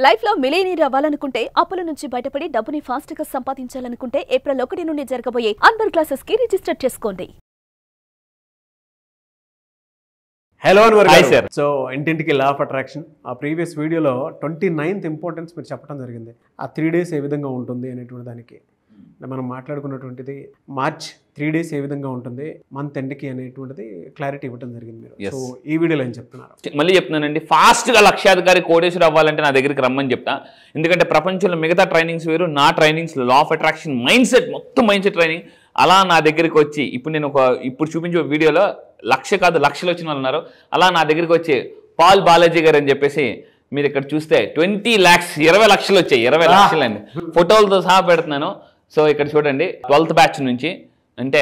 Life లో millionaire అవ్వాలనుకుంటే అప్పుల నుంచి బయటపడి డబ్బుని ఫాస్ట్ గా సంపాదించాలనుకుంటే ఏప్రిల్ 1 నుండి జరగబోయే అన్బర్ క్లాసెస్ కి రిజిస్టర్ చేసుకోండి. Hello hi sir. సో ఇంటింటికి లా ఆఫ్ అట్రాక్షన్ ఆ ప్రీవియస్ వీడియోలో 29th ఇంపార్టెన్స్ మీరు చెప్పడం జరిగింది. ఆ 3 days ఏ విధంగా ఉంటుంది అనేటువంటి దానికి మనం మాట్లాడుకున్నటువంటిది మార్చ్ 3 days ఏ విధంగా ఉంటుంది మంత్ ఎండ్కి అనేటువంటిది క్లారిటీ ఇవ్వడం జరిగింది మీరు. సో ఈ వీడియోలో ఏం చెప్తున్నారు? మళ్ళీ చెప్తున్నానండి, ఫాస్ట్గా లక్షాధికారి కోటేశ్వర అవ్వాలంటే నా దగ్గరికి రమ్మని చెప్తా. ఎందుకంటే ప్రపంచంలో మిగతా ట్రైనింగ్స్ వేరు, నా ట్రైనింగ్స్లో law of attraction mindset మొత్తం మైండ్ సెట్ ట్రైనింగ్. అలా నా దగ్గరికి వచ్చి ఇప్పుడు చూపించే వీడియోలో లక్ష కాదు లక్షలు వచ్చిన వాళ్ళు ఉన్నారు. అలా నా దగ్గరికి వచ్చి పాల్ బాలాజీ గారు అని చెప్పేసి మీరు ఇక్కడ చూస్తే 20 lakhs 20 లక్షలు వచ్చాయి. 20 లక్షలు అండి, ఫోటోలతో సహా పెడుతున్నాను. సో ఇక్కడ చూడండి 12th batch నుంచి అంటే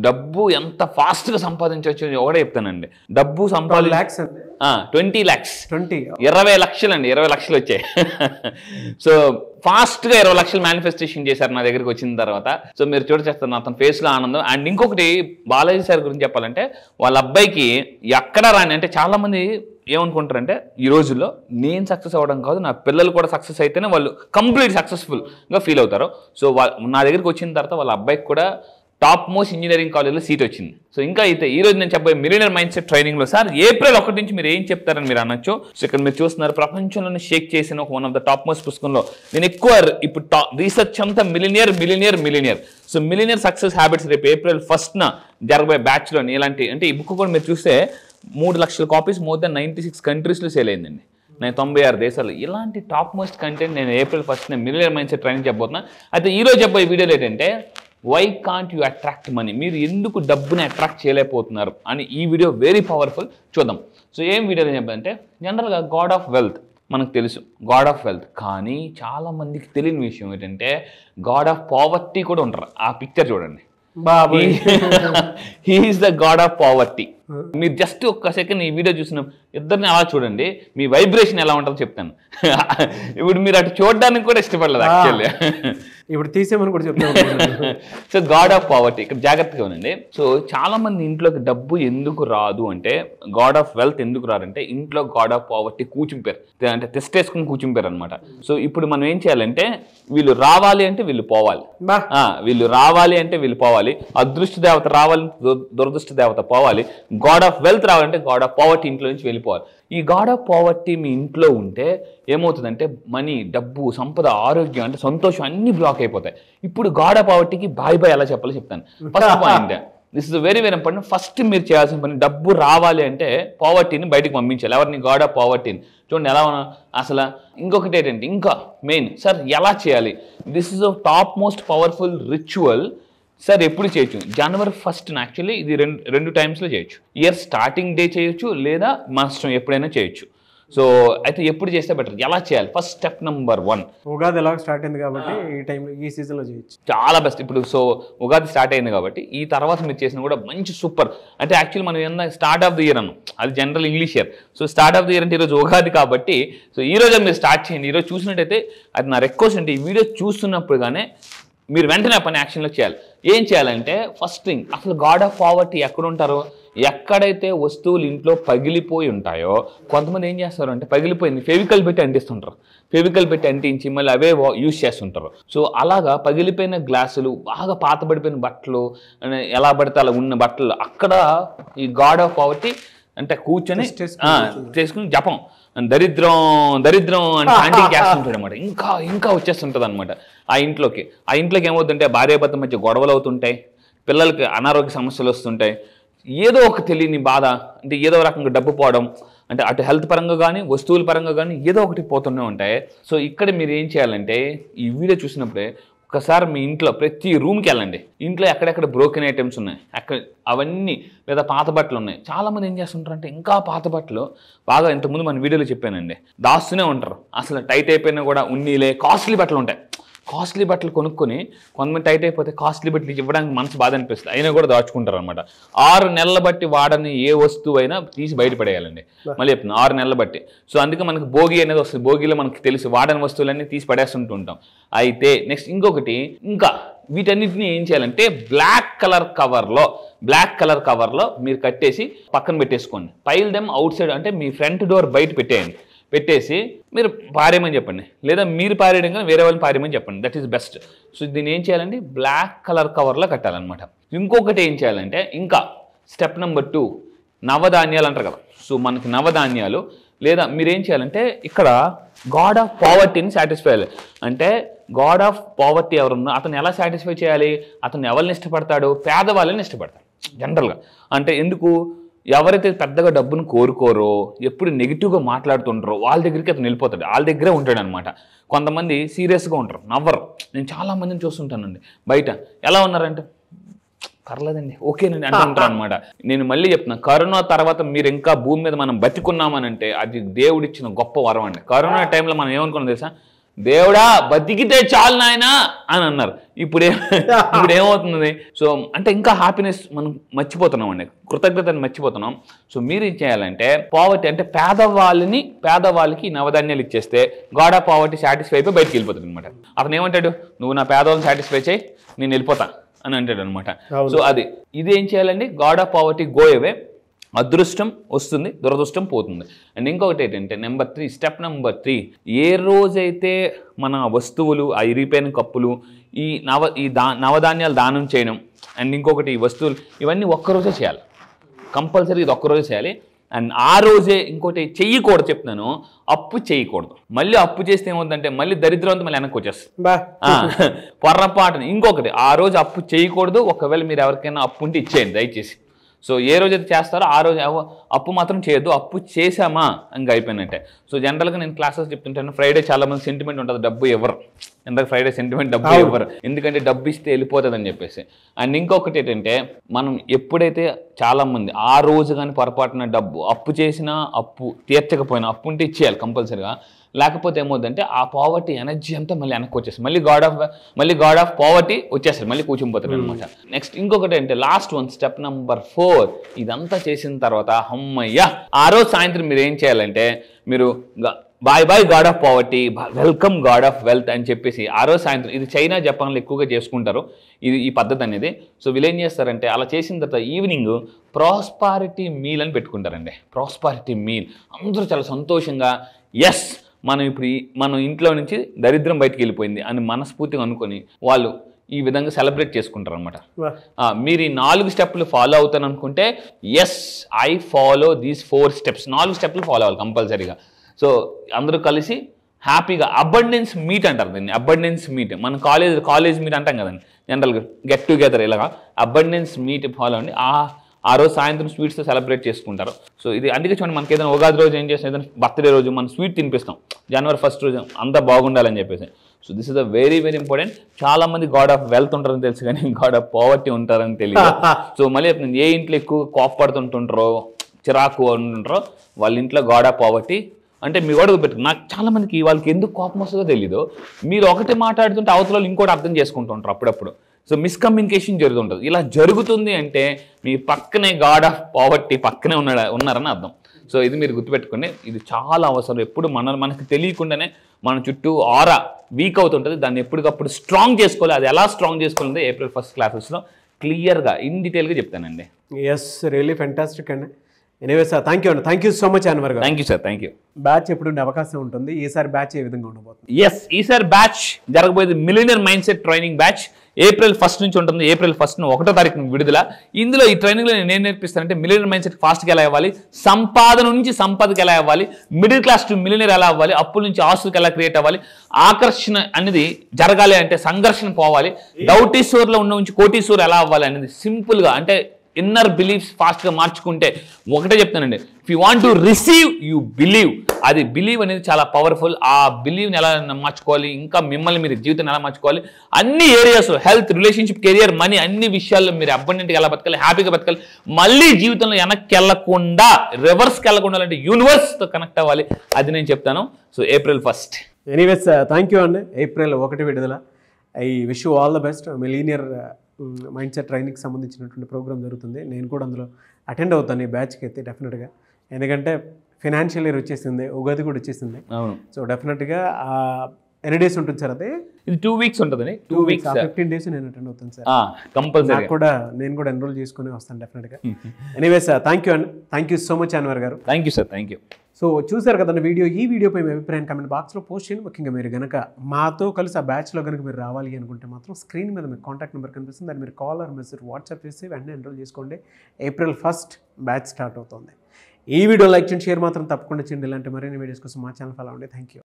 డబ్బు ఎంత ఫాస్ట్గా సంపాదించవచ్చు ఒకటే చెప్తానండి. డబ్బు 20 lakhs 20 lakhs 20 లక్షలు అండి, 20 లక్షలు వచ్చాయి. సో ఫాస్ట్గా 20 లక్షలు మేనిఫెస్టేషన్ చేశారు నా దగ్గరికి వచ్చిన తర్వాత. సో మీరు చూడచేస్తారు అతని ఫేస్లో ఆనందం. అండ్ ఇంకొకటి బాలాజీ సార్ గురించి చెప్పాలంటే వాళ్ళ అబ్బాయికి ఎక్కడ రాని అంటే చాలామంది ఏమనుకుంటారంటే ఈ రోజుల్లో నేను సక్సెస్ అవ్వడం కాదు, నా పిల్లలు కూడా సక్సెస్ అయితేనే వాళ్ళు కంప్లీట్ సక్సెస్ఫుల్గా ఫీల్ అవుతారు. సో నా దగ్గరికి వచ్చిన తర్వాత వాళ్ళ అబ్బాయికి కూడా టాప్ మోస్ట్ ఇంజనీరింగ్ కాలేజ్లో సీట్ వచ్చింది. సో ఇంకా అయితే ఈ రోజు నేను చెప్పే మిలియనర్ మైండ్ సెట్ ట్రైనింగ్లో సార్ ఏప్రిల్ 1 నుంచి మీరు ఏం చెప్తారని మీరు అనొచ్చు. సో ఇక్కడ మీరు చూస్తున్నారు ప్రపంచంలోనే షేక్ చేసిన one of the top most పుస్తకంలో నేను ఎక్కువ ఇప్పుడు రీసెర్చ్ అంతా millionaire. So millionaire success habits రేపు ఏప్రిల్ 1న జరగబోయే బ్యాచ్లో ఇలాంటి అంటే ఈ బుక్ కూడా మీరు చూస్తే 3 లక్షల కాపీస్ మోర్ దెన్ 96 కంట్రీస్లో సేల్ అయిందండి. 96 దేశాలు. ఇలాంటి టాప్ మోస్ట్ కంటెంట్ నేను ఏప్రిల్ 1న మిలియనర్ మైండ్ సెట్ ట్రైనింగ్ చెప్పబోతున్నా. అయితే ఈ రోజు చెప్పే వీడియోలో ఏంటంటే why can't you attract money, మీరు ఎందుకు డబ్బుని అట్రాక్ట్ చేయలేకపోతున్నారు అని ఈ వీడియో వెరీ పవర్ఫుల్. చూద్దాం. సో ఏం వీడియోలో చెప్పాలంటే జనరల్గా గాడ్ ఆఫ్ వెల్త్ మనకు తెలుసు, గాడ్ ఆఫ్ వెల్త్. కానీ చాలా మందికి తెలియని విషయం ఏంటంటే గాడ్ ఆఫ్ పావర్టీ కూడా ఉంటారు. ఆ పిక్చర్ చూడండి, he is the God of poverty. మీరు జస్ట్ ఒక్క సెకండ్ ఈ వీడియో చూసిన ఇద్దరిని అలా చూడండి, మీ వైబ్రేషన్ ఎలా ఉంటుందో చెప్తాను. ఇప్పుడు మీరు అటు చూడడానికి కూడా ఇష్టపడలేదు యాక్చువల్లీ. ఇప్పుడు తీసేమని కూడా చెప్తాను. సో గాడ్ ఆఫ్ పావర్టీ ఇక్కడ జాగ్రత్తగా ఉండండి. సో చాలా మంది ఇంట్లోకి డబ్బు ఎందుకు రాదు అంటే, గాడ్ ఆఫ్ వెల్త్ ఎందుకు రాదంటే ఇంట్లో గాడ్ ఆఫ్ పావర్టీ కూర్చుంపారు, అంటే తెస్టేసుకుని కూర్చుంపారు అనమాట. సో ఇప్పుడు మనం ఏం చేయాలంటే వీళ్ళు రావాలి అంటే వీళ్ళు పోవాలి, వీళ్ళు రావాలి అంటే వీళ్ళు పోవాలి. అదృష్ట దేవత రావాలంటే దురదృష్ట దేవత పోవాలి. గాడ్ ఆఫ్ వెల్త్ రావాలంటే గాడ్ ఆఫ్ పావర్టీ ఇంట్లో నుంచి వెళ్ళిపోవాలి. ఈ గాడ్ ఆఫ్ పావర్టీ మీ ఇంట్లో ఉంటే ఏమవుతుందంటే మనీ, డబ్బు, సంపద, ఆరోగ్యం అంటే సంతోషం అన్ని బ్లాక్ అయిపోతాయి. ఇప్పుడు గాడ్ ఆఫ్ పావర్టీకి బాయ్ ఎలా చెప్పాలో చెప్తాను. First point, this is very very important. First మీరు చేయాల్సిన పని డబ్బు రావాలి అంటే పావర్టీని బయటకు పంపించాలి. ఎవరిని? గాడ్ ఆఫ్ పావర్టీని. చూడండి ఎలా అసలు. ఇంకొకటి ఏంటంటే ఇంకా మెయిన్ సార్ ఎలా చేయాలి, this is top most powerful ritual. Sir ఎప్పుడు చేయొచ్చు? January 1st యాక్చువల్లీ ఇది రెండు టైమ్స్లో చేయొచ్చు. ఇయర్ స్టార్టింగ్ డే చేయొచ్చు లేదా మాస్టర్ ఎప్పుడైనా చేయొచ్చు. సో అయితే ఎప్పుడు చేస్తే బెటర్, ఎలా చేయాలి? ఫస్ట్ స్టెప్ నెంబర్ 1, ఉగాది ఎలా స్టార్ట్ అయింది కాబట్టి ఈ టైంలో ఈ సీజన్లో చేయొచ్చు, చాలా బెస్ట్. ఇప్పుడు సో ఉగాది స్టార్ట్ అయింది కాబట్టి ఈ తర్వాత మీరు చేసిన కూడా మంచి సూపర్. అంటే యాక్చువల్లీ మనం ఏమన్నా స్టార్ట్ ఆఫ్ ది ఇయర్ అన్నాం, అది general English year. So start of the year అంటే ఈరోజు ఉగాది కాబట్టి సో ఈ రోజే మీరు స్టార్ట్ చేయండి. ఈరోజు చూసినట్టయితే అది నా రిక్వెస్ట్ అంటే ఈ వీడియో చూస్తున్నప్పుడు కానీ మీరు వెంటనే పని యాక్షన్లో చేయాలి. ఏం చేయాలంటే ఫస్ట్ థింగ్ అసలు గాడ్ ఆఫ్ పావర్టీ ఎక్కడ ఉంటారో, ఎక్కడైతే వస్తువులు ఇంట్లో పగిలిపోయి ఉంటాయో కొంతమంది ఏం చేస్తారు అంటే పగిలిపోయింది ఫెవికల్ పెట్టి అంటిస్తుంటారు. ఫెవికల్ పెట్టి అంటించి మళ్ళీ అవే యూజ్ చేస్తుంటారు. సో అలాగా పగిలిపోయిన గ్లాసులు, బాగా పాతబడిపోయిన బట్టలు, ఎలా పడితే అలా ఉన్న బట్టలు, అక్కడ ఈ గాడ్ ఆఫ్ పావర్టీ అంటే కూర్చొని చేసుకుని జపం దరిద్రం అంటే హ్యాండింగ్ చేస్తుంటాడు అనమాట. ఇంకా వచ్చేస్తుంటుంది అనమాట ఆ ఇంట్లోకి. ఆ ఇంట్లోకి ఏమవుతుంటే భార్యాభర్త మధ్య గొడవలు అవుతుంటాయి, పిల్లలకి అనారోగ్య సమస్యలు వస్తుంటాయి, ఏదో ఒక తెలియని బాధ అంటే ఏదో రకంగా డబ్బు పోవడం అంటే అటు హెల్త్ పరంగా కానీ వస్తువుల పరంగా కానీ ఏదో ఒకటి పోతూనే ఉంటాయి. సో ఇక్కడ మీరు ఏం చేయాలంటే ఈ వీడియో చూసినప్పుడే ఒకసారి మీ ఇంట్లో ప్రతి రూమ్కి వెళ్ళండి. ఇంట్లో ఎక్కడెక్కడ బ్రోకెన్ ఐటమ్స్ ఉన్నాయి అక్కడ అవన్నీ, లేదా పాత బట్టలు ఉన్నాయి. చాలామంది ఏం చేస్తుంటారంటే ఇంకా పాత బట్టలు బాగా ఇంతకుముందు మన వీడియోలో చెప్పానండి దాస్తూనే ఉంటారు. అసలు టైట్ అయిపోయినా కూడా ఉన్నీలే కాస్ట్లీ బట్టలు ఉంటాయి. కాస్ట్లీ బట్టలు కొనుక్కొని కొంతమంది టైట్ అయిపోతే కాస్ట్లీ బట్టలు ఇవ్వడానికి మనసు బాధ అనిపిస్తుంది, అయినా కూడా దాచుకుంటారు అనమాట. 6 నెలల బట్టి వాడని ఏ వస్తువు అయినా తీసి బయటపడేయాలండి. మళ్ళీ చెప్తున్నా 6 నెలల బట్టి. సో అందుకే మనకి భోగి అనేది వస్తుంది, భోగిలో మనకి తెలుసు వాడని వస్తువులన్నీ తీసి పడేస్తుంటూ ఉంటాం. అయితే నెక్స్ట్ ఇంకొకటి, ఇంకా వీటన్నిటిని ఏం చేయాలంటే బ్లాక్ కలర్ కవర్లో మీరు కట్టేసి పక్కన పెట్టేసుకోండి. పైల్ దెమ్ అవుట్ సైడ్ అంటే మీ ఫ్రంట్ డోర్ బయట పెట్టేయండి. పెట్టేసి మీరు పారేయమని చెప్పండి, లేదా మీరు పారేయడం కానీ వేరే వాళ్ళని పారేయమని చెప్పండి. That is best. సో దీన్ని ఏం చేయాలంటే బ్లాక్ కలర్ కవర్లో కట్టాలన్నమాట. ఇంకొకటి ఏం చేయాలంటే ఇంకా స్టెప్ నెంబర్ 2 నవధాన్యాలు అంటారు కదా. సో మనకి నవధాన్యాలు లేదా మీరేం చేయాలంటే ఇక్కడ గాడ్ ఆఫ్ పావర్టీని సాటిస్ఫై చేయాలి. అంటే గాడ్ ఆఫ్ పావర్టీ ఎవరున్నా అతను ఎలా సాటిస్ఫై చేయాలి? అతను ఎవరిని ఇష్టపడతాడు? పేదవాళ్ళని ఇష్టపడతాడు జనరల్గా. అంటే ఎందుకు? ఎవరైతే పెద్దగా డబ్బును కోరుకోరో, ఎప్పుడు నెగిటివ్గా మాట్లాడుతుంటారో వాళ్ళ దగ్గరికి అతను వెళ్ళిపోతాడు, వాళ్ళ దగ్గరే ఉంటాడు అనమాట. కొంతమంది సీరియస్గా ఉంటారు, నవ్వరు. నేను చాలా మందిని చూస్తుంటానండి బయట. ఎలా ఉన్నారంటే పర్లేదండి, ఓకేనండి అంటే ఉంటారు అనమాట. నేను మళ్ళీ చెప్తున్నా, కరోనా తర్వాత మీరు ఇంకా భూమి మీద మనం బతికున్నామనంటే అది దేవుడిచ్చిన గొప్ప వరం అండి. కరోనా టైంలో మనం ఏమనుకున్నాం తెలుసా? దేవుడా బతికితే చాలు నాయనా అని అన్నారు. ఇప్పుడు ఏమవుతుంది? సో అంటే ఇంకా హ్యాపీనెస్ మనం మర్చిపోతున్నాం అండి, కృతజ్ఞతని మర్చిపోతున్నాం. సో మీరు ఏం చేయాలంటే పావర్టీ అంటే పేదవాళ్ళకి నవధాన్యాలు ఇచ్చేస్తే గాడ్ ఆఫ్ పావర్టీ సాటిస్ఫై అయిపోయి బయటికి వెళ్ళిపోతాడు అనమాట. అతను ఏమంటాడు? నువ్వు నా పేదవాళ్ళని సాటిస్ఫై చేయి, నేను వెళ్ళిపోతా అని అంటాడు అనమాట. సో ఇది ఏం చేయాలండి? God of poverty go away. అదృష్టం వస్తుంది, దురదృష్టం పోతుంది. అండ్ ఇంకొకటి ఏంటంటే స్టెప్ నెంబర్ 3 ఏ రోజైతే మన వస్తువులు, ఆ ఇరిగిపోయిన కప్పులు, ఈ నవధాన్యాలు దానం చేయడం, అండ్ ఇంకొకటి ఈ వస్తువులు ఇవన్నీ ఒక్కరోజే చేయాలి, కంపల్సరీ ఇది ఒక్కరోజే చేయాలి. అండ్ ఆ రోజే ఇంకోటి చెయ్యకూడదు చెప్తున్నాను, అప్పు చేయకూడదు. మళ్ళీ అప్పు చేస్తే ఏమవుతుందంటే మళ్ళీ దరిద్రం అంతా మళ్ళీ వెనక్కి వచ్చేస్తుంది పొర్రపాటుని. ఇంకొకటి ఆ రోజు అప్పు చేయకూడదు. ఒకవేళ మీరు ఎవరికైనా అప్పు ఉంటే ఇచ్చేయండి దయచేసి. సో ఏ రోజైతే చేస్తారో ఆ రోజు అప్పు మాత్రం చేయొద్దు. అప్పు చేసామా ఇంకా అయిపోయినట్టే. సో జనరల్గా నేను క్లాసెస్ చెప్తుంటాను, ఫ్రైడే చాలా మంది సెంటిమెంట్ ఉంటుంది, డబ్బు ఎవరు ఎందుకు ఫ్రైడే సెంటిమెంట్ డబ్బు ఎవరు, ఎందుకంటే డబ్బు ఇస్తే వెళ్ళిపోతుంది అని చెప్పేసి. అండ్ ఇంకొకటి ఏంటంటే మనం ఎప్పుడైతే చాలామంది ఆ రోజు కానీ పొరపాటున డబ్బు అప్పు చేసినా, అప్పు తీర్చకపోయినా, అప్పు ఉంటే ఇచ్చేయాలి కంపల్సరీగా. లేకపోతే ఏమవుతుందంటే ఆ పావర్టీ ఎనర్జీ అంతా మళ్ళీ వెనక్కి వచ్చేస్తుంది, మళ్ళీ గాడ్ ఆఫ్ పావర్టీ వచ్చేస్తారు, మళ్ళీ కూర్చుంపోతాడు అనమాట. నెక్స్ట్ ఇంకొకటి అంటే లాస్ట్ వన్ స్టెప్ నెంబర్ 4 ఇదంతా చేసిన తర్వాత అమ్మయ్య ఆ రోజు సాయంత్రం మీరు ఏం చేయాలంటే మీరు bye god of poverty, welcome god of wealth అని చెప్పేసి ఆ రోజు సాయంత్రం, ఇది చైనా జపాన్లో ఎక్కువగా చేసుకుంటారు ఈ పద్ధతి అనేది. సో వీళ్ళు ఏం చేస్తారంటే అలా చేసిన తర్వాత ఈవినింగ్ ప్రాస్పారిటీ మీల్ అని పెట్టుకుంటారండి. ప్రాస్పారిటీ మీల్ అందరూ చాలా సంతోషంగా ఎస్ మనం ఇంట్లో నుంచి దరిద్రం బయటికి వెళ్ళిపోయింది అని మనస్ఫూర్తిగా అనుకొని వాళ్ళు ఈ విధంగా సెలబ్రేట్ చేసుకుంటారు అనమాట. మీరు ఈ 4 స్టెప్లు ఫాలో అవుతాను అనుకుంటే yes I follow these 4 steps, 4 స్టెప్లు ఫాలో అవ్వాలి కంపల్సరీగా. సో అందరూ కలిసి హ్యాపీగా అబండెన్స్ మీట్ అంటారు దీన్ని, అబండెన్స్ మీట్. మన కాలేజ్ మీట్ అంటాం కదండి జనరల్గా, గెట్ టుగెదర్ ఇలాగా అబండెన్స్ మీట్ ఫాలో అండి. ఆ రోజు సాయంత్రం స్వీట్స్తో సెలబ్రేట్ చేసుకుంటారు. సో ఇది అందుకే చూడండి, మనకి ఏదైనా ఉగాది రోజు ఏం చేస్తాం, ఏదైనా బర్త్డే రోజు మనం స్వీట్ తినిపిస్తాం, జనవరి 1 రోజు అంతా బాగుండాలని చెప్పేసి. So this is a very very important. చాలా మంది గాడ్ ఆఫ్ వెల్త్ ఉంటారని తెలుసు కానీ గాడ్ ఆఫ్ పావర్టీ ఉంటారని తెలియదు. సో మళ్ళీ ఏ ఇంట్లో ఎక్కువ కాఫ్ పడుతుంటుంటారో, చిరాకు ఉంటుంటారో వాళ్ళ ఇంట్లో గాడ్ ఆఫ్ పావర్టీ అంటే మీ కూడా పెట్టు. నాకు చాలా మందికి వాళ్ళకి ఎందుకు కోపం వస్తుందో తెలీదు, మీరు ఒకటి మాట్లాడుతుంటే అవతల ఇంకోటి అర్థం చేసుకుంటుంటారు అప్పుడప్పుడు. సో మిస్కమ్యూనికేషన్ జరుగుతుంటుంది. ఇలా జరుగుతుంది అంటే మీ పక్కనే గాడ్ ఆఫ్ పావర్టీ పక్కనే ఉన్నారని అర్థం. సో ఇది మీరు గుర్తుపెట్టుకోండి, ఇది చాలా అవసరం. ఎప్పుడు మనకి తెలియకుండానే మన చుట్టూ ఆరా వీక్ అవుతుంటుంది, దాన్ని ఎప్పటికప్పుడు స్ట్రాంగ్ చేసుకోవాలి. అది ఎలా స్ట్రాంగ్ చేసుకోవాలంటే April 1 క్లాసెస్లో క్లియర్గా ఇన్ డీటెయిల్గా చెప్తానండి. ఎస్, రియల్లీ ఫెంటాస్టిక్ అండి. ఎనీవే సార్, థ్యాంక్ యూ అండి, thank you so much Anwar garu. Thank you sir, thank you. Batch ఎప్పుడు ఉండే అవకాశం ఉంటుంది? ఈసారి బ్యాచ్ ఏ విధంగా ఉండబోతుంది? ఎస్, ఈసారి బ్యాచ్ జరగబోయేది millionaire mindset training batch. April 1 నుంచి ఉంటుంది. April 1 1వ తారీఖున విడుదల. ఇందులో ఈ ట్రైనింగ్లో నేను నేర్పిస్తానంటే మిలియనర్ మైండ్ సెట్ ఫాస్ట్గా ఎలా అవ్వాలి, సంపాదన నుంచి సంపదకి ఎలా అవ్వాలి, మిడిల్ క్లాస్ టు మిలియనర్ ఎలా అవ్వాలి, అప్పుల నుంచి ఆస్తులకు ఎలా క్రియేట్ అవ్వాలి, ఆకర్షణ అనేది జరగాలి అంటే సంఘర్షణ పోవాలి, డౌటీశ్వర్లో ఉన్న నుంచి కోటీశ్వర్ ఎలా అవ్వాలి అనేది సింపుల్గా అంటే ఇన్నర్ బిలీఫ్స్ ఫాస్ట్గా మార్చుకుంటే ఒకటే చెప్తానండి, if you want to receive you believe. అది బిలీవ్ అనేది చాలా పవర్ఫుల్. ఆ బిలీవ్ని ఎలా మార్చుకోవాలి, ఇంకా మిమ్మల్ని మీరు జీవితాన్ని ఎలా మార్చుకోవాలి, అన్ని areas health, relationship, career, money అన్ని విషయాల్లో మీరు అబండెంట్గా ఎలా బతకాలి, హ్యాపీగా బతకాలి, మళ్ళీ జీవితంలో వెనక్కి వెళ్ళకుండా రివర్స్కి వెళ్ళకుండా అంటే యూనివర్స్తో కనెక్ట్ అవ్వాలి, అది నేను చెప్తాను. So April 1. Anyways thank you అండి. April 1 విడుదల. I wish you all the best. Millionaire mind set ట్రైనింగ్కి సంబంధించినటువంటి ప్రోగ్రామ్ జరుగుతుంది. నేను కూడా అందులో అటెండ్ అవుతాను ఈ బ్యాచ్కి అయితే డెఫినెట్గా. ఎందుకంటే ఫైనాన్షియల్ ఇయర్ వచ్చేసింది, ఉగాది కూడా వచ్చేసింది. సో డెఫినెట్గా ఎన్ని డేస్ ఉంటుంది సార్ అదే? ఇది 2 weeks ఉంటుందండి. 2 weeks 15 days నేను అటెండ్ అవుతాను సార్. కంపల్సరీ నేను కూడా ఎన్రోల్ చేసుకుని వస్తాను డెఫినెట్గా. Anyways thank you so much Anwar garu. Thank you sir. Thank you. So చూసారు కదండి వీడియో. ఈ వీడియోపై మీ అభిప్రాయం కామెంట్ బాక్స్లో పోస్ట్ చేయండి. ముఖ్యంగా మీరు కనుక మాతో కలిసి ఆ బ్యాచ్లో కనుక మీరు రావాలి అనుకుంటే మాత్రం స్క్రీన్ మీద మీకు కాంటాక్ట్ నెంబర్ కనిపిస్తుంది. దాన్ని మీరు కాల్ ఆర్ మెసేజ్ వాట్సాప్ చేసి వెంటనే ఎన్రోల్ చేసుకోండి. April 1st బ్యాచ్ స్టార్ట్ అవుతుంది. ఈ వీడియో లైక్ చేయండి, షేర్ మాత్రం తప్పకుండా చేయండి. ఇలాంటి మరిన్ని వీడియోస్ కోసం మా ఛానల్ ఫాలో అవ్వండి. Thank you.